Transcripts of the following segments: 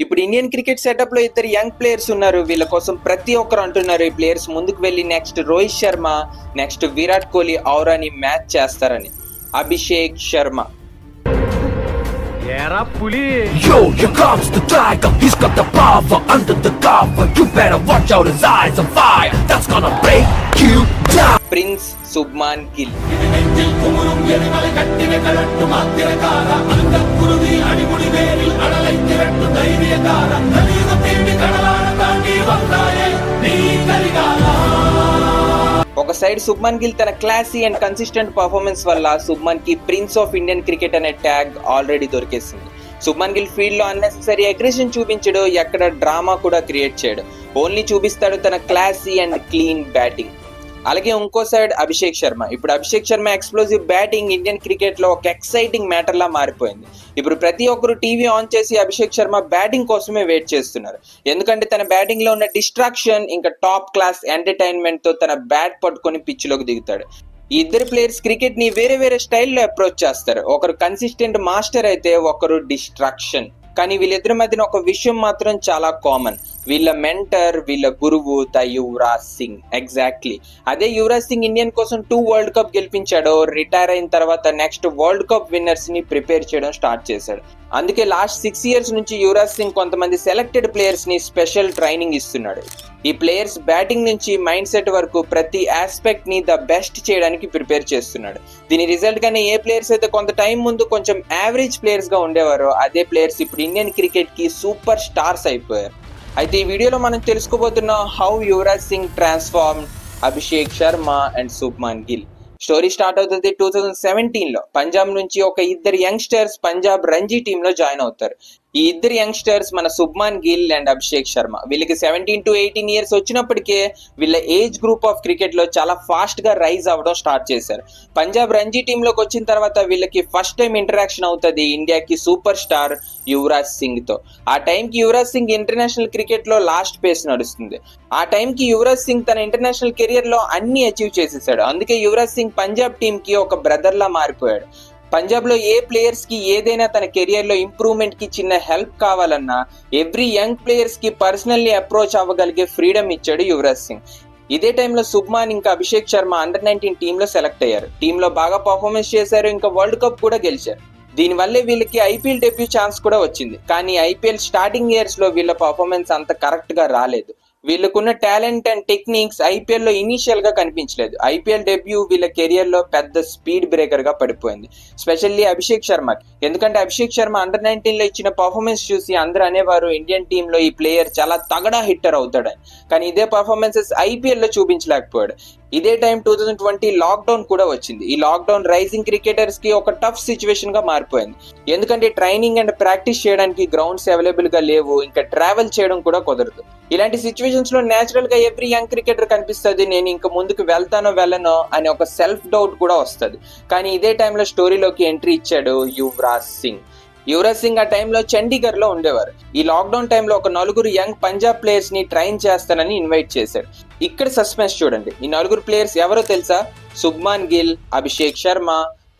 ఇప్పుడు Indian cricket setup లో ఇద్దరు యంగ్ ప్లేయర్స్ ఉన్నారు. వీళ్ళ కోసం ప్రతి ఒక్కరు అంటున్నారు ఈ ప్లేయర్స్ ముందుకు వెళ్ళి నెక్స్ట్ రోహిత్ శర్మ, నెక్స్ట్ విరాట్ కోహ్లీ ఔరాని మ్యాచ్ చేస్తారని. Abhishek Sharma. Yo, here comes the tiger. He's got the power under the cover. You better watch out, his eyes on fire. That's gonna break you down. Prince Shubman Gill. ఒక సైడ్ శుభ్మన్ గిల్ తన classy and consistent performance వల్ల శుభ్మన్ కి prince of Indian cricket అనే tag already దొరికేసింది. Shubman Gill field లో unnecessary aggression చూపించడు, ఎక్కడ drama కూడా క్రియేట్ చేయడు. ఓన్లీ చూపిస్తాడు తన క్లాసీ అండ్ క్లీన్ బ్యాటింగ్. అలాగే ఇంకో సైడ్ అభిషేక్ శర్మ. ఇప్పుడు Abhishek Sharma explosive batting Indian cricket లో ఒక ఎక్సైటింగ్ మ్యాటర్ లా మారిపోయింది. ఇప్పుడు ప్రతి ఒక్కరు టీవీ ఆన్ చేసి అభిషేక్ శర్మ బ్యాటింగ్ కోసమే వెయిట్ చేస్తున్నారు. ఎందుకంటే తన బ్యాటింగ్ లో ఉన్న డిస్ట్రాక్షన్ ఇంకా టాప్ క్లాస్ ఎంటర్టైన్మెంట్ తో తన బ్యాట్ పట్టుకొని పిచ్ లోకి దిగుతాడు. ఈ ఇద్దరు ప్లేయర్స్ క్రికెట్ ని వేరే వేరే స్టైల్లో అప్రోచ్ చేస్తారు. ఒకరు కన్సిస్టెంట్ మాస్టర్ అయితే ఒకరు డిస్ట్రాక్షన్. కానీ వీళ్ళిద్దరి మధ్యన ఒక విషయం మాత్రం చాలా కామన్. వీళ్ళ మెంటర్, వీళ్ళ గురువు ద యువరాజ్ సింగ్. ఎగ్జాక్ట్లీ అదే యువరాజ్ సింగ్ ఇండియన్ కోసం 2 వరల్డ్ కప్ గెలిపించాడో, రిటైర్ అయిన తర్వాత నెక్స్ట్ వరల్డ్ కప్ విన్నర్స్ ని ప్రిపేర్ చేయడం స్టార్ట్ చేశాడు. అందుకే లాస్ట్ 6 years నుంచి యువరాజ్ సింగ్ కొంతమంది సెలెక్టెడ్ ప్లేయర్స్ ని స్పెషల్ ట్రైనింగ్ ఇస్తున్నాడు. ఈ ప్లేయర్స్ బ్యాటింగ్ నుంచి మైండ్ సెట్ వరకు ప్రతి ఆస్పెక్ట్ ని ద బెస్ట్ చేయడానికి ప్రిపేర్ చేస్తున్నాడు. దీని రిజల్ట్ గానే ఏ ప్లేయర్స్ అయితే కొంత టైం ముందు కొంచెం యావరేజ్ ప్లేయర్స్ గా ఉండేవారో అదే ప్లేయర్స్ ఇప్పుడు ఇండియన్ క్రికెట్ కి సూపర్ స్టార్స్ అయిపోయారు. అయితే ఈ వీడియోలో మనం తెలుసుకోబోతున్నాం how Yuvraj Singh transform Abhishek Sharma and Shubman Gill. Story start అవుతుంది 2017 లో. పంజాబ్ నుంచి ఒక ఇద్దరు యంగ్స్టర్స్ పంజాబ్ రంజీ టీమ్ లో జాయిన్ అవుతారు. ఈ ఇద్దరు యంగ్స్టర్స్ మన శుభ్మాన్ గిల్ అండ్ అభిషేక్ శర్మ. వీళ్ళకి 17 to 18 years వచ్చినప్పటికే వీళ్ళ ఏజ్ గ్రూప్ ఆఫ్ క్రికెట్ లో చాలా ఫాస్ట్ గా రైజ్ అవ్వడం స్టార్ట్ చేశారు. పంజాబ్ రంజీ టీమ్ లోకి వచ్చిన తర్వాత వీళ్ళకి ఫస్ట్ టైం ఇంటరాక్షన్ అవుతుంది ఇండియాకి సూపర్ స్టార్ యువరాజ్ సింగ్ తో. ఆ టైంకి యువరాజ్ సింగ్ ఇంటర్నేషనల్ క్రికెట్ లో లాస్ట్ పేస్ నడుస్తుంది. ఆ టైంకి యువరాజ్ సింగ్ తన ఇంటర్నేషనల్ కెరియర్ లో అన్ని అచీవ్ చేసేసాడు. అందుకే యువరాజ్ సింగ్ పంజాబ్ టీమ్ కి ఒక బ్రదర్ లా మారిపోయాడు. పంజాబ్ లో ఏ ప్లేయర్స్ కి ఏదైనా తన కెరియర్ లో ఇంప్రూవ్మెంట్ కి చిన్న హెల్ప్ కావాలన్నా ఎవ్రీ యంగ్ ప్లేయర్స్ కి పర్సనల్లీ అప్రోచ్ అవ్వగలిగే ఫ్రీడమ్ ఇచ్చాడు యువరాజ్ సింగ్. ఇదే టైంలో శుభ్మాన్ ఇంకా అభిషేక్ శర్మ అండర్-19 టీమ్ లో సెలెక్ట్ అయ్యారు. టీమ్ లో బాగా పర్ఫార్మెన్స్ చేశారు, ఇంకా వరల్డ్ కప్ కూడా గెలిచారు. దీనివల్లే వీళ్ళకి ఐపీఎల్ డెబ్యూ ఛాన్స్ కూడా వచ్చింది. కానీ ఐపీఎల్ స్టార్టింగ్ ఇయర్స్ లో వీళ్ళ పర్ఫార్మెన్స్ అంత కరెక్ట్ గా రాలేదు. వీళ్ళకున్న టాలెంట్ అండ్ టెక్నిక్స్ ఐపీఎల్ లో ఇనీషియల్ గా కనిపించలేదు. ఐపీఎల్ డెబ్యూ వీళ్ళ కెరియర్ లో పెద్ద స్పీడ్ బ్రేకర్ గా పడిపోయింది, స్పెషల్లీ అభిషేక్ శర్మకి. ఎందుకంటే అభిషేక్ శర్మ అండర్-19 లో ఇచ్చిన పర్ఫార్మెన్స్ చూసి అందరూ అనేవారు ఇండియన్ టీమ్ లో ఈ ప్లేయర్ చాలా తగడా హిట్టర్ అవుతాడని. కానీ ఇదే పర్ఫార్మెన్సెస్ ఐపీఎల్ లో చూపించలేకపోయాడు. ఇదే టైం 2020 లాక్డౌన్ కూడా వచ్చింది. ఈ లాక్డౌన్ రైజింగ్ క్రికెటర్స్ కి ఒక టఫ్ సిచ్యువేషన్ గా మారిపోయింది. ఎందుకంటే ట్రైనింగ్ అండ్ ప్రాక్టీస్ చేయడానికి గ్రౌండ్స్ అవైలబుల్ గా లేవు, ఇంకా ట్రావెల్ చేయడం కూడా కుదరదు. ఇలాంటి సిచ్యువేషన్స్ లో నేచురల్ గా ఎవ్రీ యంగ్ క్రికెటర్ కనిపిస్తుంది నేను ఇంకా ముందుకు వెళ్తానో వెళ్ళనో అని ఒక సెల్ఫ్ డౌట్ కూడా వస్తుంది. కానీ ఇదే టైంలో స్టోరీలోకి ఎంట్రీ ఇచ్చాడు యువరాజ్ సింగ్. యువరాజ్ సింగ్ ఆ టైంలో చండీగఢ్ లో ఉండేవారు. ఈ లాక్డౌన్ టైంలో ఒక 4 యంగ్ పంజాబ్ ప్లేయర్స్ ని ట్రైన్ చేస్తానని ఇన్వైట్ చేశాడు. ఇక్కడ సస్పెన్స్ చూడండి. ఈ 4 ప్లేయర్స్ ఎవరో తెలుసా? శుభ్మాన్ గిల్, అభిషేక్ శర్మ,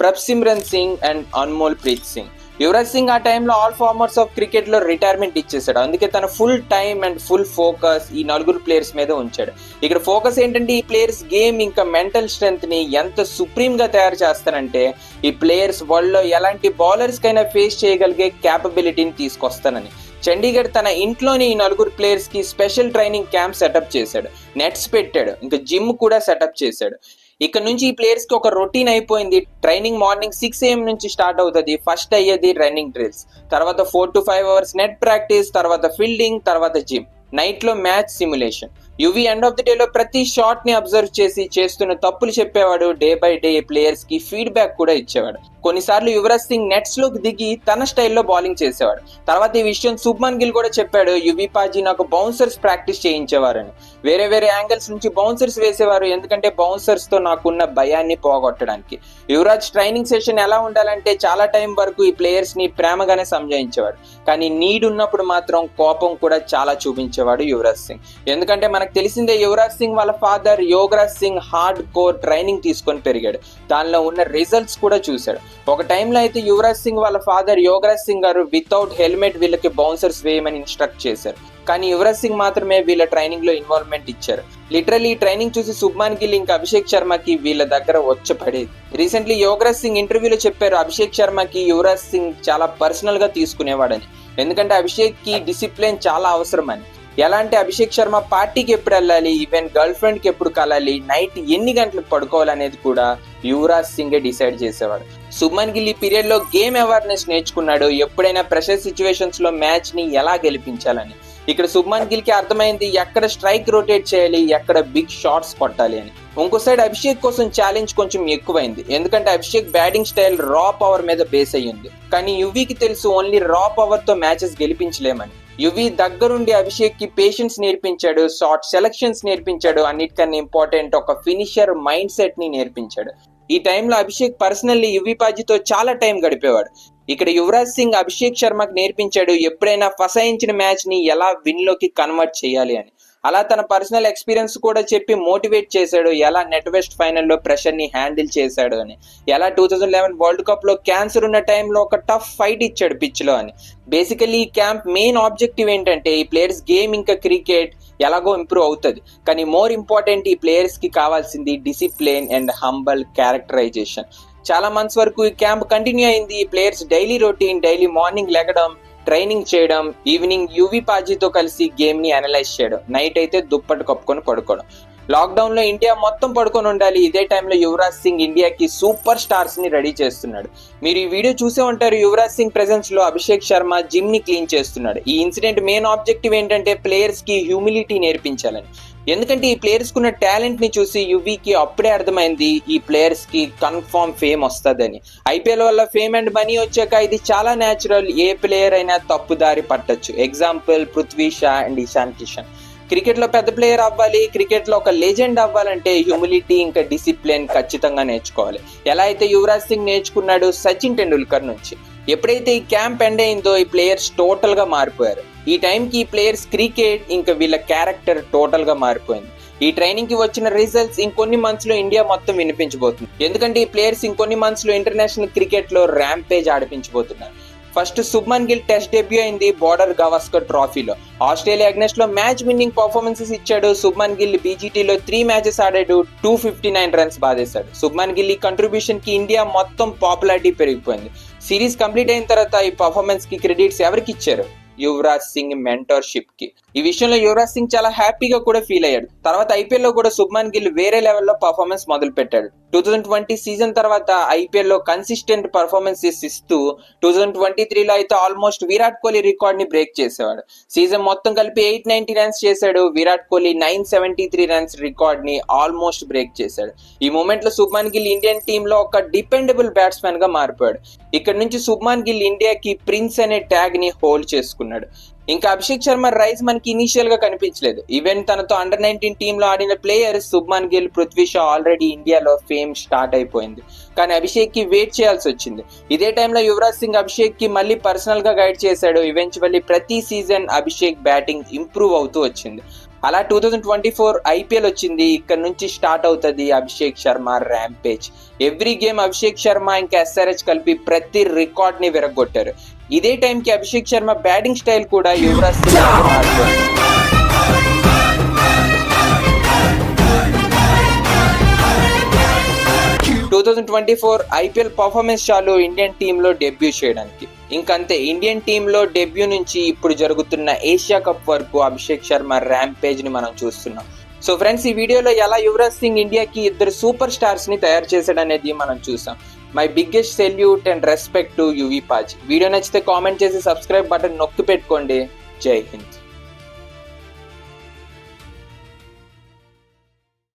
ప్రభ్సిమ్రన్ సింగ్ అండ్ అన్మోల్ ప్రీత్ సింగ్. యువరాజ్ సింగ్ ఆ టైంలో ఆల్ ఫార్మర్స్ ఆఫ్ క్రికెట్ లో రిటైర్మెంట్ ఇచ్చేసాడు. అందుకే తన full time and full focus ఈ 4 ప్లేయర్స్ మీద ఉంచాడు. ఇక్కడ ఫోకస్ ఏంటంటే ఈ ప్లేయర్స్ గేమ్ ఇంకా మెంటల్ స్ట్రెంత్ ని ఎంత సుప్రీం గా తయారు చేస్తానంటే ఈ ప్లేయర్స్ వరల్డ్ లో ఎలాంటి బౌలర్స్ కైనా ఫేస్ చేయగలిగే క్యాపబిలిటీని తీసుకొస్తానని. చండీగఢ్ తన ఇంట్లోని ఈ 4 ప్లేయర్స్ కి స్పెషల్ ట్రైనింగ్ క్యాంప్ సెటప్ చేశాడు, నెట్స్ పెట్టాడు, ఇంకా జిమ్ కూడా సెటప్ చేశాడు. ఇక్కడ నుంచి ఈ ప్లేయర్స్ కి ఒక రొటీన్ అయిపోయింది. ట్రైనింగ్ మార్నింగ్ 6 AM నుంచి స్టార్ట్ అవుతుంది. ఫస్ట్ అయ్యేది రన్నింగ్ డ్రిల్స్, తర్వాత 4 to 5 hours నెట్ ప్రాక్టీస్, తర్వాత ఫీల్డింగ్, తర్వాత జిమ్, నైట్ లో match simulation. UV end of the day లో ప్రతి షాట్ ని అబ్జర్వ్ చేసి చేస్తున్న తప్పులు చెప్పేవాడు. డే బై డే ప్లేయర్స్ కి ఫీడ్బ్యాక్ కూడా ఇచ్చేవాడు. కొన్నిసార్లు యువరాజ్ సింగ్ నెట్స్ లోకి దిగి తన స్టైల్లో బౌలింగ్ చేసేవాడు. తర్వాత ఈ విషయం శుభ్మన్ గిల్ కూడా చెప్పాడు. యువి పాజీ నాకు బౌన్సర్స్ ప్రాక్టీస్ చేయించేవారని. వేరే వేరే యాంగిల్స్ నుంచి బౌన్సర్స్ వేసేవారు, ఎందుకంటే బౌన్సర్స్ తో నాకున్న భయాన్ని పోగొట్టడానికి. యువరాజ్ ట్రైనింగ్ సెషన్ ఎలా ఉండాలంటే చాలా టైం వరకు ఈ ప్లేయర్స్ ని ప్రేమగానే సంజాయించేవాడు. కానీ నీడ్ ఉన్నప్పుడు మాత్రం కోపం కూడా చాలా చూపించేవాడు యువరాజ్ సింగ్. ఎందుకంటే మనకు తెలిసిందే యువరాజ్ సింగ్ వాళ్ళ father Yograj Singh hard core training తీసుకొని పెరిగాడు. దానిలో ఉన్న రిజల్ట్స్ కూడా చూశాడు. ఒక టైంలో అయితే యువరాజ్ సింగ్ వాళ్ళ ఫాదర్ యోగరాజ్ సింగ్ గారు వితౌట్ హెల్మెట్ వీళ్ళకి బౌన్సర్స్ వేయమని ఇన్స్ట్రక్ట్ చేశారు. కానీ యువరాజ్ సింగ్ మాత్రమే వీళ్ళ ట్రైనింగ్ లో ఇన్వాల్వ్మెంట్ ఇచ్చారు. లిటరల్లీ ఈ ట్రైనింగ్ చూసి శుభ్మాన్ గిల్ ఇంకా అభిషేక్ శర్మకి వీళ్ళ దగ్గర వచ్చపడేది. రీసెంట్లీ యోగరాజ్ సింగ్ ఇంటర్వ్యూలో చెప్పారు అభిషేక్ శర్మకి యువరాజ్ సింగ్ చాలా పర్సనల్ గా తీసుకునేవాడని. ఎందుకంటే అభిషేక్ కి డిసిప్లిన్ చాలా అవసరం అని. ఎలా అంటే అభిషేక్ శర్మ పార్టీకి ఎప్పుడు వెళ్ళాలి, ఈవెన్ గర్ల్ ఫ్రెండ్ కి ఎప్పుడు కలాలి, నైట్ ఎన్ని గంటలకు పడుకోవాలనేది కూడా యువరాజ్ సింగే డిసైడ్ చేసేవాడు. శుభ్మన్ గిల్ ఈ పీరియడ్ లో గేమ్ అవేర్నెస్ నేర్చుకున్నాడు, ఎప్పుడైనా ప్రెషర్ సిచ్యువేషన్స్ లో మ్యాచ్ ని ఎలా గెలిపించాలని. ఇక్కడ శుభ్మన్ గిల్ కి అర్థమైంది ఎక్కడ స్ట్రైక్ రొటేట్ చేయాలి, ఎక్కడ బిగ్ షాట్స్ కొట్టాలి అని. ఇంకో సైడ్ అభిషేక్ కోసం ఛాలెంజ్ కొంచెం ఎక్కువైంది. ఎందుకంటే అభిషేక్ బ్యాటింగ్ స్టైల్ రా పవర్ మీద బేస్ అయ్యింది. కానీ యువీకి తెలుసు ఓన్లీ రా పవర్ తో మ్యాచెస్ గెలిపించలేమని. యువి దగ్గరుండి అభిషేక్ కి పేషెన్స్ నేర్పించాడు, షార్ట్ సెలక్షన్స్ నేర్పించాడు, అన్నిటికన్నా ఇంపార్టెంట్ ఒక ఫినిషర్ మైండ్ సెట్ ని నేర్పించాడు. ఈ టైంలో అభిషేక్ పర్సనల్లీ యువి పాజీతో చాలా టైం గడిపేవాడు. ఇక్కడ యువరాజ్ సింగ్ అభిషేక్ శర్మకి నేర్పించాడు ఎప్పుడైనా ఫసాయించిన మ్యాచ్ ని ఎలా విన్ లోకి కన్వర్ట్ చేయాలి అని. అలా తన పర్సనల్ ఎక్స్పీరియన్స్ కూడా చెప్పి మోటివేట్ చేశాడు, ఎలా నెట్ వెస్ట్ ఫైనల్లో ప్రెషర్ ని హ్యాండిల్ చేశాడు అని, ఎలా 2011 వరల్డ్ కప్ లో క్యాన్సర్ ఉన్న టైంలో ఒక టఫ్ ఫైట్ ఇచ్చాడు పిచ్ లో అని. బేసికలీ ఈ క్యాంప్ మెయిన్ ఆబ్జెక్టివ్ ఏంటంటే ఈ ప్లేయర్స్ గేమ్ ఇంకా క్రికెట్ ఎలాగో ఇంప్రూవ్ అవుతుంది, కానీ మోర్ ఇంపార్టెంట్ ఈ ప్లేయర్స్ కి కావాల్సింది డిసిప్లిన్ అండ్ హంబల్ క్యారెక్టరైజేషన్. చాలా మంత్స్ వరకు ఈ క్యాంప్ కంటిన్యూ అయింది. ఈ players daily routine, daily morning లెగడం, ట్రైనింగ్ చేయడం, ఈవినింగ్ యువి పాజీతో కలిసి గేమ్ ని అనలైజ్ చేయడం, నైట్ అయితే దుప్పటి కప్పుకొని పడుకోవడం. లాక్డౌన్ లో ఇండియా మొత్తం పడుకొని ఉండాలి. ఇదే టైంలో యువరాజ్ సింగ్ ఇండియాకి సూపర్ స్టార్స్ ని రెడీ చేస్తున్నాడు. మీరు ఈ వీడియో చూసే ఉంటారు. యువరాజ్ సింగ్ ప్రెసెన్స్ లో అభిషేక్ శర్మ జిమ్ ని క్లీన్ చేస్తున్నాడు. ఈ ఇన్సిడెంట్ మెయిన్ ఆబ్జెక్టివ్ ఏంటంటే ప్లేయర్స్ కి హ్యూమిలిటీ నేర్పించాలని. ఎందుకంటే ఈ ప్లేయర్స్ కున్న టాలెంట్ ని చూసి యువీకి అప్పుడే అర్థమైంది ఈ ప్లేయర్స్ కి కన్ఫర్మ్ ఫేమ్ వస్తుందని. ఐపీఎల్ వల్ల ఫేమ్ అండ్ మనీ వచ్చాక ఇది చాలా న్యాచురల్, ఏ ప్లేయర్ అయినా తప్పుదారి పట్టొచ్చు. Example Prithvi Shah and Ishan Kishan. Cricket లో పెద్ద ప్లేయర్ అవ్వాలి, క్రికెట్ లో ఒక లెజెండ్ అవ్వాలంటే హ్యూమిలిటీ ఇంకా డిసిప్లిన్ ఖచ్చితంగా నేర్చుకోవాలి. ఎలా అయితే యువరాజ్ సింగ్ నేర్చుకున్నాడు సచిన్ టెండూల్కర్ నుంచి. ఎప్పుడైతే ఈ క్యాంప్ ఎండ్ అయిందో ఈ ప్లేయర్స్ టోటల్ గా మారిపోయారు. ఈ టైంకి ఈ ప్లేయర్స్ క్రికెట్ ఇంకా వీళ్ళ క్యారెక్టర్ టోటల్ గా మారిపోయింది. ఈ ట్రైనింగ్ కి వచ్చిన రిజల్ట్స్ ఇంకొన్ని మంత్స్ లో ఇండియా మొత్తం వినిపించబోతుంది. ఎందుకంటే ఈ ప్లేయర్స్ ఇంకొన్ని మంత్స్ లో ఇంటర్నేషనల్ క్రికెట్ లో ర్యాంపేజ్ ఆడిపించబోతున్నారు. First Shubman Gill test debut అయింది బోర్డర్ గవాస్కర్ ట్రోఫీలో. ఆస్ట్రేలియా అగెన్స్ట్ లో మ్యాచ్ విన్నింగ్ పర్ఫార్మెన్సెస్ ఇచ్చాడు. శుభ్మన్ గిల్ బీజీటీలో 3 మ్యాచెస్ ఆడాడు, 259 రన్స్ బాధేశాడు. శుభ్మన్ గిల్ ఈ కంట్రిబ్యూషన్ కి ఇండియా మొత్తం పాపులారిటీ పెరిగిపోయింది. సిరీస్ కంప్లీట్ అయిన తర్వాత ఈ పర్ఫార్మెన్స్ కి క్రెడిట్స్ ఎవరికి ఇచ్చారు? యువరాజ్ సింగ్ మెంటర్షిప్ కి. ఈ విషయంలో యువరాజ్ సింగ్ చాలా హ్యాపీగా కూడా ఫీల్ అయ్యాడు. తర్వాత ఐపీఎల్ లో కూడా శుభ్మన్ గిల్ వేరే లెవెల్లో పర్ఫార్మెన్స్ మొదలు పెట్టాడు. 2020 సీజన్ తర్వాత ఐపీఎల్ లో కన్సిస్టెంట్ పర్ఫార్మెన్సెస్ ఇస్తూ 2023లో అయితే ఆల్మోస్ట్ విరాట్ కోహ్లీ రికార్డ్ ని బ్రేక్ చేసేవాడు. సీజన్ మొత్తం కలిపి 890 రన్స్ చేశాడు. విరాట్ కోహ్లీ 973 రన్స్ రికార్డ్ ని ఆల్మోస్ట్ బ్రేక్ చేశాడు. ఈ మూమెంట్ లో శుభ్మన్ గిల్ ఇండియన్ టీమ్ లో ఒక డిపెండబుల్ బ్యాట్స్మెన్ గా మారిపోయాడు. ఇక్కడ నుంచి శుభ్మన్ గిల్ ఇండియాకి ప్రిన్స్ అనే ట్యాగ్ ని హోల్డ్ చేసుకున్నాడు. ఇంకా అభిషేక్ శర్మ రైజ్ మనకి ఇనీషియల్ గా కనిపించలేదు. ఈవెన్ తనతో అండర్-19 టీమ్ లో ఆడిన ప్లేయర్స్ శుభ్మన్ గిల్, పృథ్వీ షా ఆల్రెడీ ఇండియాలో ఫేమ్ స్టార్ట్ అయిపోయింది. కానీ అభిషేక్ కి వెయిట్ చేయాల్సి వచ్చింది. ఇదే టైంలో యువరాజ్ సింగ్ అభిషేక్ కి మళ్ళీ పర్సనల్ గా గైడ్ చేశాడు. ఈవెన్చువల్లీ ప్రతి సీజన్ అభిషేక్ బ్యాటింగ్ ఇంప్రూవ్ అవుతూ వచ్చింది. అలా 2024 ఐపీఎల్ వచ్చింది. ఇక్కడ నుంచి స్టార్ట్ అవుతుంది Abhishek Sharma rampage. Every game Abhishek Sharma ఇంకా ఎస్ఆర్హెచ్ కలిపి ప్రతి రికార్డ్ ని విరగొట్టారు. ఇదే టైంకి అభిషేక్ శర్మ బ్యాటింగ్ స్టైల్ కూడా యువరాజ్ సింగ్ 2024 ఐపీఎల్ పర్ఫార్మెన్స్ చాలు ఇండియన్ టీమ్ లో డెబ్యూ చేయడానికి. ఇంకంతే, ఇండియన్ టీమ్ లో డెబ్యూ నుంచి ఇప్పుడు జరుగుతున్న ఏషియా కప్ వరకు అభిషేక్ శర్మ ర్యాంపేజ్ ని మనం చూస్తున్నాం. సో ఫ్రెండ్స్, ఈ వీడియోలో ఎలా యువరాజ్ సింగ్ ఇండియాకి 2 సూపర్ స్టార్స్ ని తయారు చేశాడు అనేది మనం చూసాం. My biggest salute and respect to Yuvi paaji. Video నచ్చితే కామెంట్ చేసి సబ్స్క్రైబ్ బటన్ నొక్కి పెట్టుకోండి. జై హింద్.